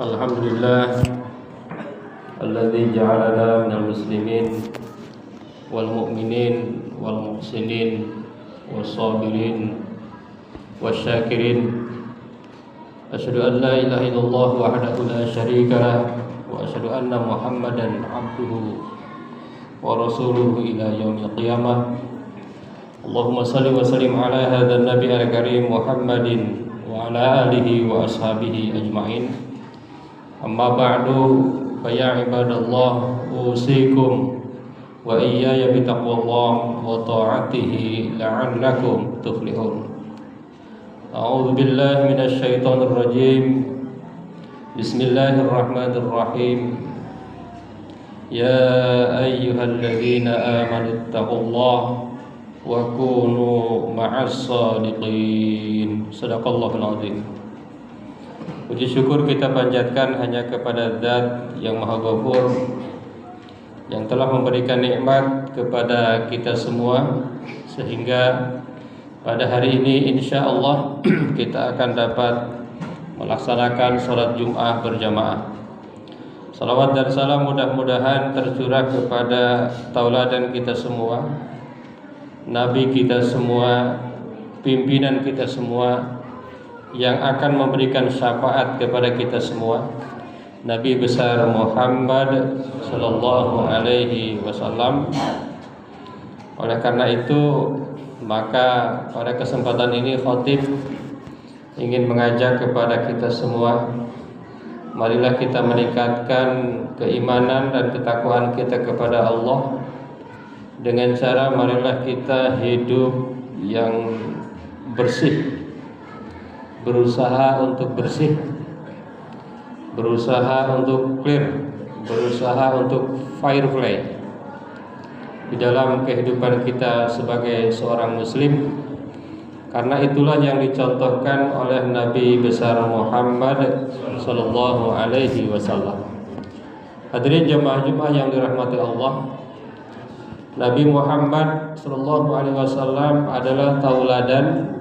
Alhamdulillah alladzi ja'alana minal muslimin wal mu'minin wal muhsinin was sabirin wasyakirin. Asyhadu an la ilaha illallah wahdahu la syarika lah wa asyhadu anna Muhammadan abduhu wa rasuluhu ila yaumil qiyamah. Allahumma salli wa sallim ala hadzal nabi al-karim Muhammadin wa ala alihi wa ashabihi ajma'in. Amma ba'du fa ya ibadallah usikum wa iyaya bitaqwallah wa ta'atihi la'allakum tuflihun. A'udzu billahi minasy syaithanir rajim. Bismillahirrahmanirrahim. Ya ayyuhalladzina amanu taqullaha wa kunu ma'as shadiqin. Shadaqallahul azim. Puji syukur kita panjatkan hanya kepada Zat yang Maha Ghafur, yang telah memberikan nikmat kepada kita semua, sehingga pada hari ini insya Allah kita akan dapat melaksanakan sholat Jum'ah berjamaah. Salawat dan salam mudah-mudahan tercurah kepada tauladan kita semua, Nabi kita semua, pimpinan kita semua, yang akan memberikan syafaat kepada kita semua, Nabi besar Muhammad sallallahu alaihi wasallam. Oleh karena itu, maka pada kesempatan ini khatib ingin mengajak kepada kita semua, marilah kita meningkatkan keimanan dan ketakwaan kita kepada Allah dengan cara marilah kita hidup yang bersih, berusaha untuk bersih, berusaha untuk clear, berusaha untuk fair play di dalam kehidupan kita sebagai seorang muslim. Karena itulah yang dicontohkan oleh Nabi besar Muhammad sallallahu alaihi wasallam. Hadirin jemaah Jumat yang dirahmati Allah, Nabi Muhammad sallallahu alaihi wasallam adalah tauladan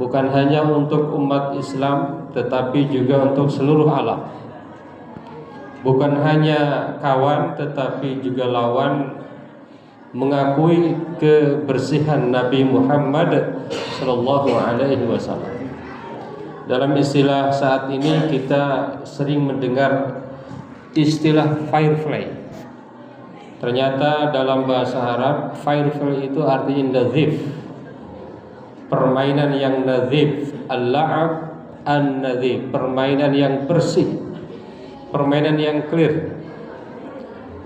bukan hanya untuk umat Islam, tetapi juga untuk seluruh alam. Bukan hanya kawan, tetapi juga lawan, mengakui kebersihan Nabi Muhammad sallallahu alaihi wasallam. Dalam istilah saat ini kita sering mendengar istilah fair play. Ternyata dalam bahasa Arab fair play itu artinya nazif, permainan yang nazif, al-la'ab an-nazif, permainan yang bersih, permainan yang clear.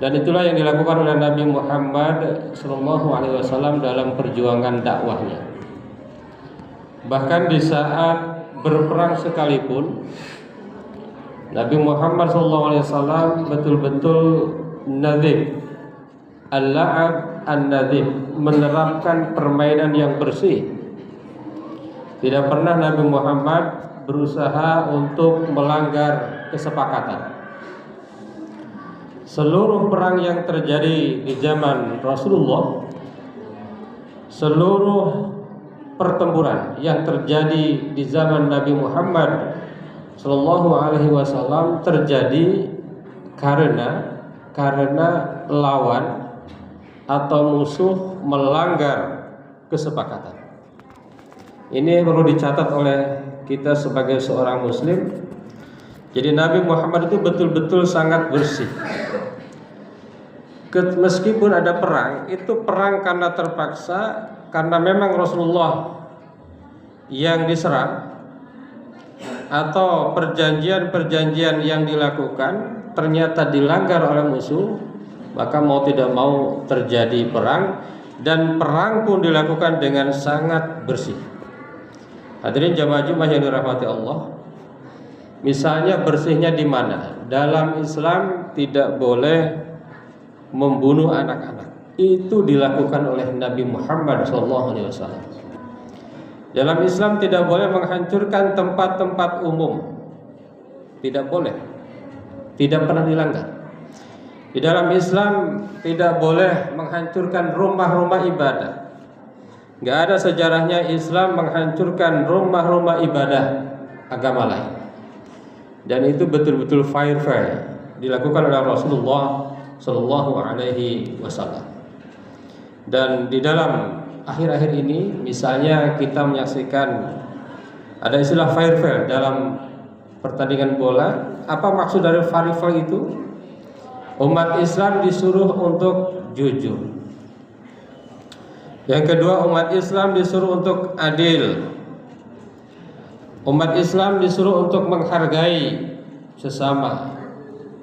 Dan itulah yang dilakukan oleh Nabi Muhammad sallallahu alaihi wasallam dalam perjuangan dakwahnya. Bahkan di saat berperang sekalipun, Nabi Muhammad sallallahu alaihi wasallam betul-betul nazif, al-la'ab an-nazif, menerapkan permainan yang bersih. Tidak pernah Nabi Muhammad berusaha untuk melanggar kesepakatan. Seluruh perang yang terjadi di zaman Rasulullah, seluruh pertempuran yang terjadi di zaman Nabi Muhammad sallallahu alaihi wasallam terjadi karena lawan atau musuh melanggar kesepakatan. Ini perlu dicatat oleh kita sebagai seorang muslim. Jadi Nabi Muhammad itu betul-betul sangat bersih. Meskipun ada perang, itu perang karena terpaksa, karena memang Rasulullah yang diserang, atau perjanjian-perjanjian yang dilakukan ternyata dilanggar oleh musuh, maka mau tidak mau terjadi perang, dan perang pun dilakukan dengan sangat bersih. Hadirin jamaah Jumat yang dirahmati Allah, misalnya bersihnya di mana? Dalam Islam tidak boleh membunuh anak-anak. Itu dilakukan oleh Nabi Muhammad SAW. Dalam Islam tidak boleh menghancurkan tempat-tempat umum. Tidak boleh. Tidak pernah dilanggar. Di dalam Islam tidak boleh menghancurkan rumah-rumah ibadah. Gak ada sejarahnya Islam menghancurkan rumah-rumah ibadah agama lain. dan itu betul-betul fair dilakukan oleh Rasulullah Shallallahu Alaihi Wasallam. Dan di dalam akhir-akhir ini, misalnya kita menyaksikan ada istilah fair dalam pertandingan bola. Apa maksud dari fair itu? Umat Islam disuruh untuk jujur. Yang kedua, umat Islam disuruh untuk adil. Umat Islam disuruh untuk menghargai sesama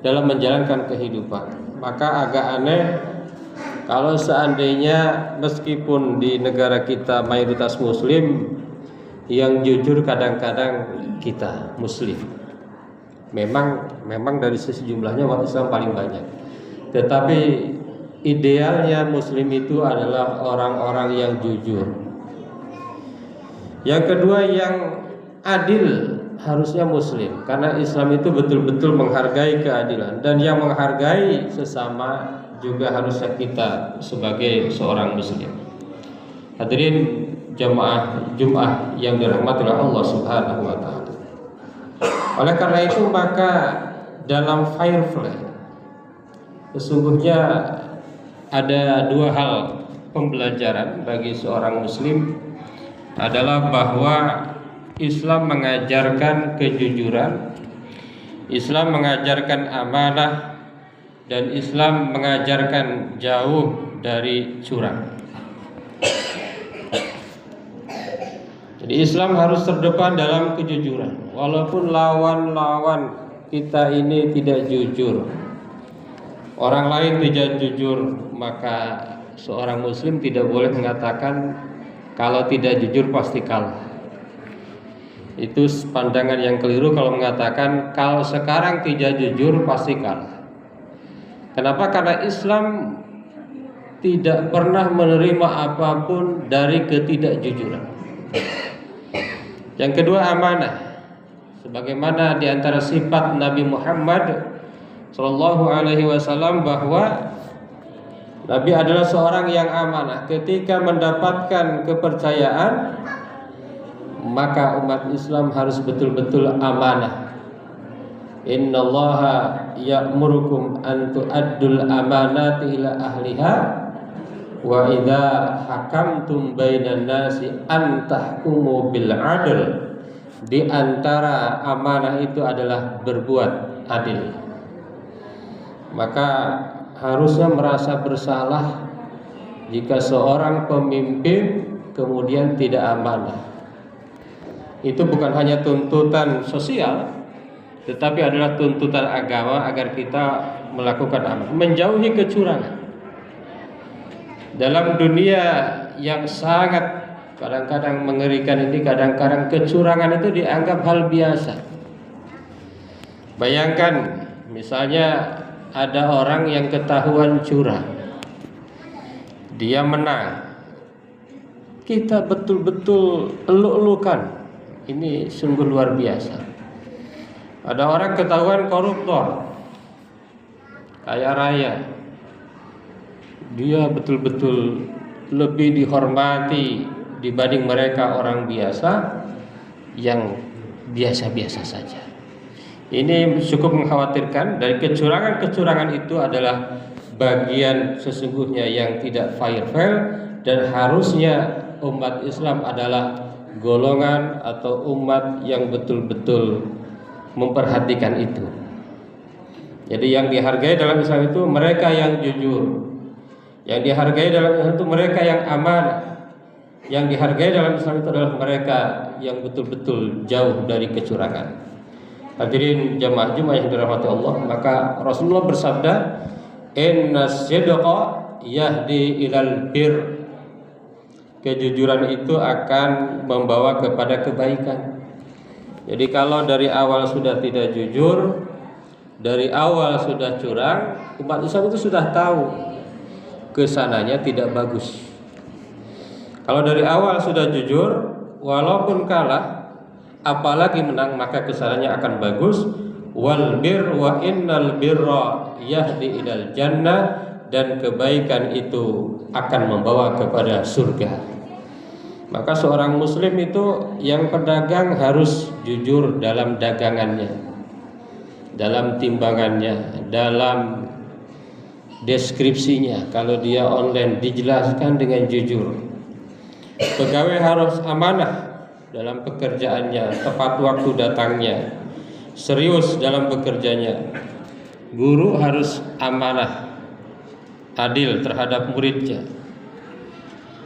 dalam menjalankan kehidupan. Maka agak aneh kalau seandainya meskipun di negara kita mayoritas muslim, yang jujur kadang-kadang kita muslim. Memang dari sisi jumlahnya umat Islam paling banyak. Tetapi idealnya muslim itu adalah orang-orang yang jujur. Yang kedua, yang adil harusnya muslim, karena Islam itu betul-betul menghargai keadilan, dan yang menghargai sesama juga harusnya kita sebagai seorang muslim. Hadirin jamaah Jumat yang dirahmati oleh Allah Subhanahu wa taala. Oleh karena itu, maka dalam fair play sesungguhnya ada dua hal pembelajaran bagi seorang muslim, adalah bahwa Islam mengajarkan kejujuran, Islam mengajarkan amanah, dan Islam mengajarkan jauh dari curang. Jadi Islam harus terdepan dalam kejujuran. Walaupun lawan-lawan kita ini tidak jujur, orang lain tidak jujur, maka seorang muslim tidak boleh mengatakan kalau tidak jujur pasti kalah. Itu pandangan yang keliru kalau mengatakan kalau sekarang tidak jujur pasti kalah. Kenapa? Karena Islam tidak pernah menerima apapun dari ketidakjujuran. Yang kedua, amanah. Sebagaimana di antara sifat Nabi Muhammad Shallallahu Alaihi Wasallam bahwa Nabi adalah seorang yang amanah. Ketika mendapatkan kepercayaan, maka umat Islam harus betul-betul amanah. Innallaha ya'murukum an tu'addul amanati ila ahliha wa idza hakamtum bainan nasi an tahkumu bil adl. Di antara amanah itu adalah berbuat adil. Maka harusnya merasa bersalah jika seorang pemimpin kemudian tidak amanah. Itu bukan hanya tuntutan sosial, tetapi adalah tuntutan agama agar kita melakukan amanah, menjauhi kecurangan. Dalam dunia yang sangat kadang-kadang mengerikan ini, kadang-kadang kecurangan itu dianggap hal biasa. Bayangkan misalnya ada orang yang ketahuan curang, dia menang, kita betul-betul eluk-elukan. Ini sungguh luar biasa. Ada orang ketahuan koruptor, kaya raya, dia betul-betul lebih dihormati dibanding mereka orang biasa yang biasa-biasa saja. Ini cukup mengkhawatirkan. Dari kecurangan itu adalah bagian sesungguhnya yang tidak fair, dan harusnya umat Islam adalah golongan atau umat yang betul-betul memperhatikan itu. Jadi yang dihargai dalam Islam itu mereka yang jujur, yang dihargai dalam Islam itu mereka yang amanah, yang dihargai dalam Islam itu adalah mereka yang betul-betul jauh dari kecurangan. Hadirin jamaah Jumat yang dirahmati Allah, maka Rasulullah bersabda, "Innas sidqa yahdi ilal bir." Kejujuran itu akan membawa kepada kebaikan. Jadi kalau dari awal sudah tidak jujur, dari awal sudah curang, umat Islam itu sudah tahu kesananya tidak bagus. Kalau dari awal sudah jujur, walaupun kalah, apalagi menang, maka kesananya akan bagus. Wal bir wa innal birra yahdi ilal jannah, dan kebaikan itu akan membawa kepada surga. Maka seorang muslim itu yang pedagang harus jujur dalam dagangannya. dalam timbangannya, dalam deskripsinya. Kalau dia online dijelaskan dengan jujur. Pegawai harus amanah dalam pekerjaannya, tepat waktu datangnya, serius dalam bekerjanya. Guru harus amanah, adil terhadap muridnya.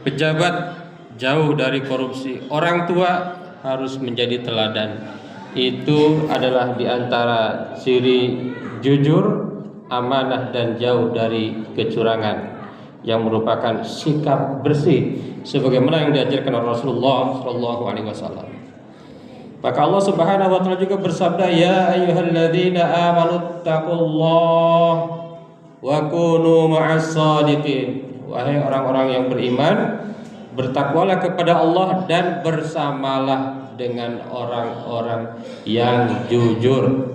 Pejabat jauh dari korupsi. Orang tua harus menjadi teladan. Itu adalah diantara ciri jujur, amanah, dan jauh dari kecurangan, yang merupakan sikap bersih sebagaimana yang diajarkan oleh Rasulullah SAW. Maka Allah Subhanahu wa taala juga bersabda, ya ayyuhalladzina amanu taqullaha wa kunu ma'as shadiqin. Wahai orang-orang yang beriman, bertakwalah kepada Allah dan bersamalah dengan orang-orang yang jujur.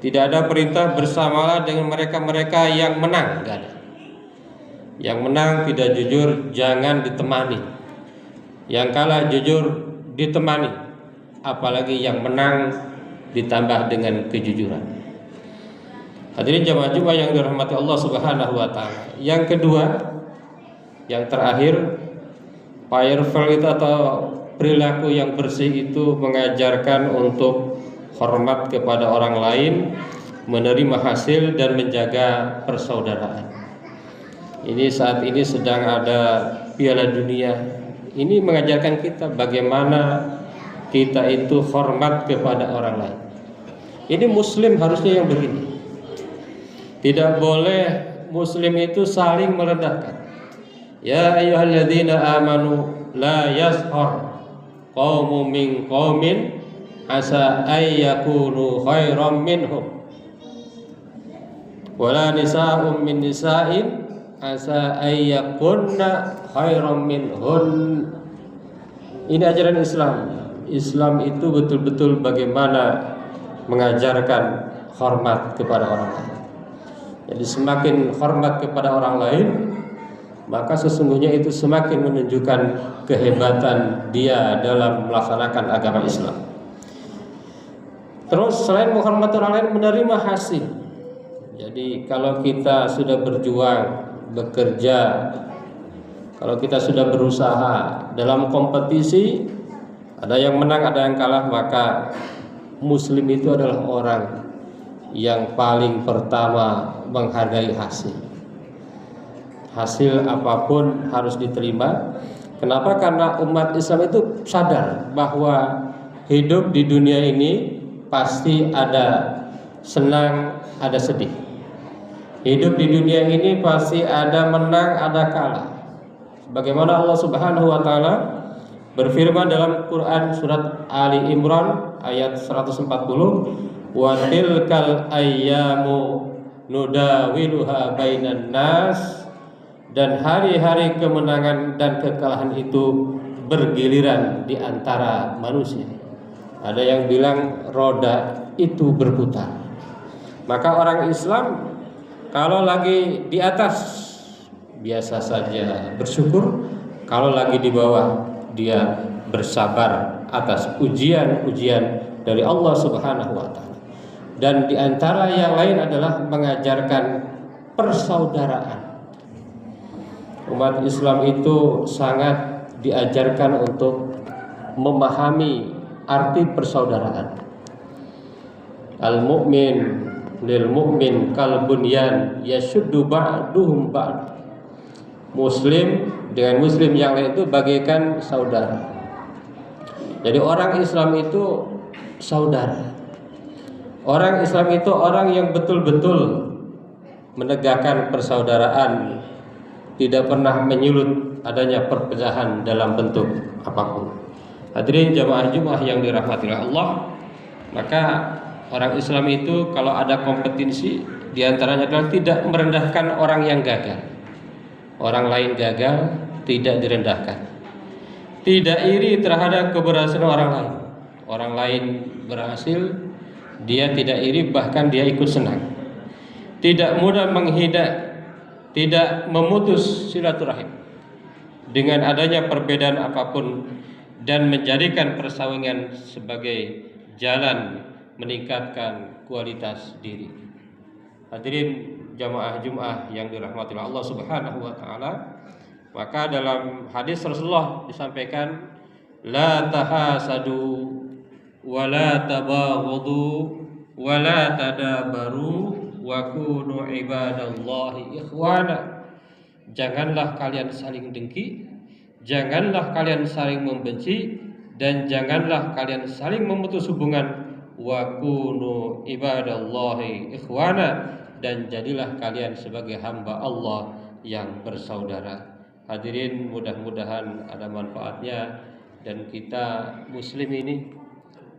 Tidak ada perintah bersamalah dengan mereka-mereka yang menang, enggak ada. Yang menang tidak jujur jangan ditemani. Yang kalah jujur ditemani. Apalagi yang menang ditambah dengan kejujuran. Hadirin jamaah Jumat yang dirahmati Allah Subhanahu wa taala. Yang kedua, yang terakhir, fireful itu atau perilaku yang bersih itu mengajarkan untuk hormat kepada orang lain, menerima hasil dan menjaga persaudaraan. Ini saat ini sedang ada Piala Dunia. Ini mengajarkan kita bagaimana kita itu hormat kepada orang lain. Ini muslim harusnya yang begini. Tidak boleh muslim itu saling merendahkan. Ya ayyuhalladzina amanu la yashar qaumun min qaumin asa ayyakunu khairam minhum wala nisa'un min nisa'in asa ayyakunna khairam minhun. Ini ajaran Islam. Islam itu betul-betul bagaimana mengajarkan hormat kepada orang lain. Jadi semakin hormat kepada orang lain, maka sesungguhnya itu semakin menunjukkan kehebatan dia dalam melaksanakan agama Islam. Terus selain menghormati orang lain, menerima hasil. Jadi kalau kita sudah berjuang, bekerja, kalau kita sudah berusaha dalam kompetisi, ada yang menang, ada yang kalah, maka muslim itu adalah orang yang paling pertama menghargai hasil. Hasil apapun harus diterima. Kenapa? Karena umat Islam itu sadar bahwa hidup di dunia ini pasti ada senang, ada sedih. Hidup di dunia ini pasti ada menang, ada kalah. Bagaimana Allah Subhanahu wa taala berfirman dalam Quran surat Ali Imran ayat 140, wa tilkal ayyamu nudawiluha bainan nas, dan hari-hari kemenangan dan kekalahan itu bergiliran di antara manusia. Ada yang bilang roda itu berputar. Maka orang Islam kalau lagi di atas biasa saja bersyukur, kalau lagi di bawah dia bersabar atas ujian-ujian dari Allah Subhanahu wa taala. Dan di antara yang lain adalah mengajarkan persaudaraan. Umat Islam itu sangat diajarkan untuk memahami arti persaudaraan. Al-mu'min lil mu'min kal bunyan yashuddu ba'duhum ba'd. Muslim dengan muslim yang lain itu bagaikan saudara. Jadi orang Islam itu saudara. Orang Islam itu orang yang betul-betul menegakkan persaudaraan, tidak pernah menyulut adanya perpecahan dalam bentuk apapun. Hadirin jamaah Jumat yang dirahmati Allah, maka orang Islam itu kalau ada kompetisi diantaranya adalah tidak merendahkan orang yang gagal. Orang lain gagal tidak direndahkan. Tidak iri terhadap keberhasilan orang lain. Orang lain berhasil, dia tidak iri, bahkan dia ikut senang. Tidak mudah menghina, tidak memutus silaturahim dengan adanya perbedaan apapun, dan menjadikan persaingan sebagai jalan meningkatkan kualitas diri. Hadirin jamaah Jumat yang dirahmati Allah Subhanahu wa taala, maka dalam hadis Rasulullah disampaikan la tahasadu wa la tabaghadu wa la tadabaru wa kunu ibadallahi ikhwana. Janganlah kalian saling dengki, janganlah kalian saling membenci, dan janganlah kalian saling memutus hubungan. Wa kunu ibadallahi ikhwana, dan jadilah kalian sebagai hamba Allah yang bersaudara. Hadirin, mudah-mudahan ada manfaatnya dan kita muslim ini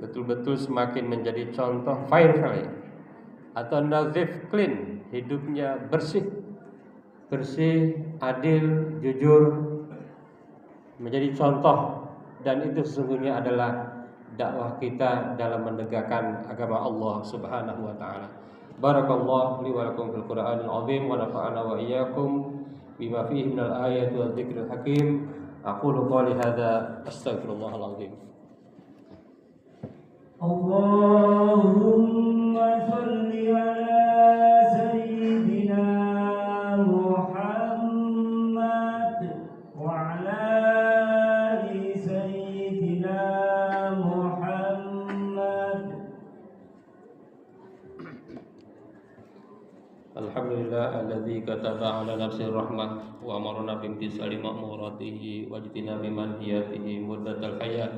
betul-betul semakin menjadi contoh firefly atau nazif, clean, hidupnya bersih, adil, jujur, menjadi contoh, dan itu sesungguhnya adalah dakwah kita dalam menegakkan agama Allah Subhanahu wa taala. Barakallahu li wa lakum fil Qur'anil azim wa nafa'ana wa iyyakum bima fihi minal ayati wadh dzikril hakim. Aqulu qouli hadza astaghfirullahal azim. Allahumma shalli ala sayyidina Muhammad wa ala ali sayyidina Muhammad. Alhamdulillah alladzi kataba ala nafsir rahmah wa amarna bimtisali ma'muratihi wa jtinabi manhiyatihi muddatal hayat.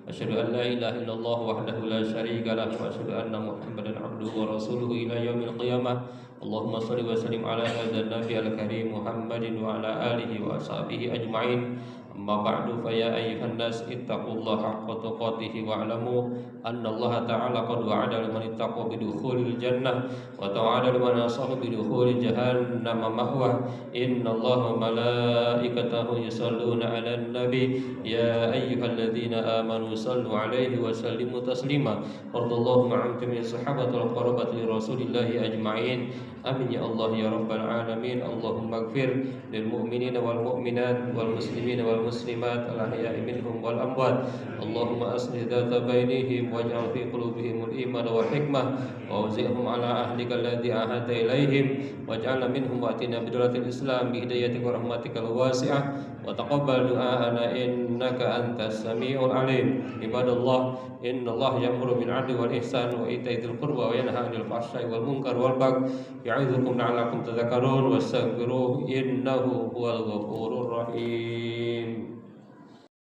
Asyhadu an la ilaha illallah wahdahu la syarika lahu wa asyhadu anna Muhammadan abduhu wa rasuluhu ila yaumil qiyamah. Allahumma shalli wa sallim ala hadzal nabiyil karim Muhammadin wa ala alihi wa ashabihi ajma'in. Amma ba'du, fa ya ayyuhan nas ittaqullaha haqqa tuqatih wa alamu anna Allah ta'ala qad wa'ada liman ittaqa bidukhulil jannah wa ta'ala liman asaha bidukhulil jahannam ma'wa. Inna Allah wa malaikatahu yusalluna 'alan nabi ya ayyuhalladzina amanu sallu 'alaihi wa sallimu taslima. Radallahu ma'an jami'i sahabatil qarabati rasulillahi ajma'in. Amin ya Allah ya rabbal alamin. Allahumma ighfir lil mu'minina wal mu'minat wal muslimina wal muslimat al ahya'i minhum wal amwat. Allahumma aslih dhata bainihim waj'al fi qulubihim al iman wal hikmah wa awzi'hum ala ahdika alladhi ahadta ilaihim waj'alna minhum wa atina bidallatil islam bi hidayatika wa rahmatikal wasi'ah wa taqabbal du'aana innaka antas samiul alim. Ibadallah, innallaha ya'muru bil 'adli wal ihsan wa ita'i dzil qurba wa yanha 'anil fahsya'i wal munkar wal baghi ya'idukum la'allakum tadhakkarun wastaghfiruhu innahu huwal ghafurur rahim.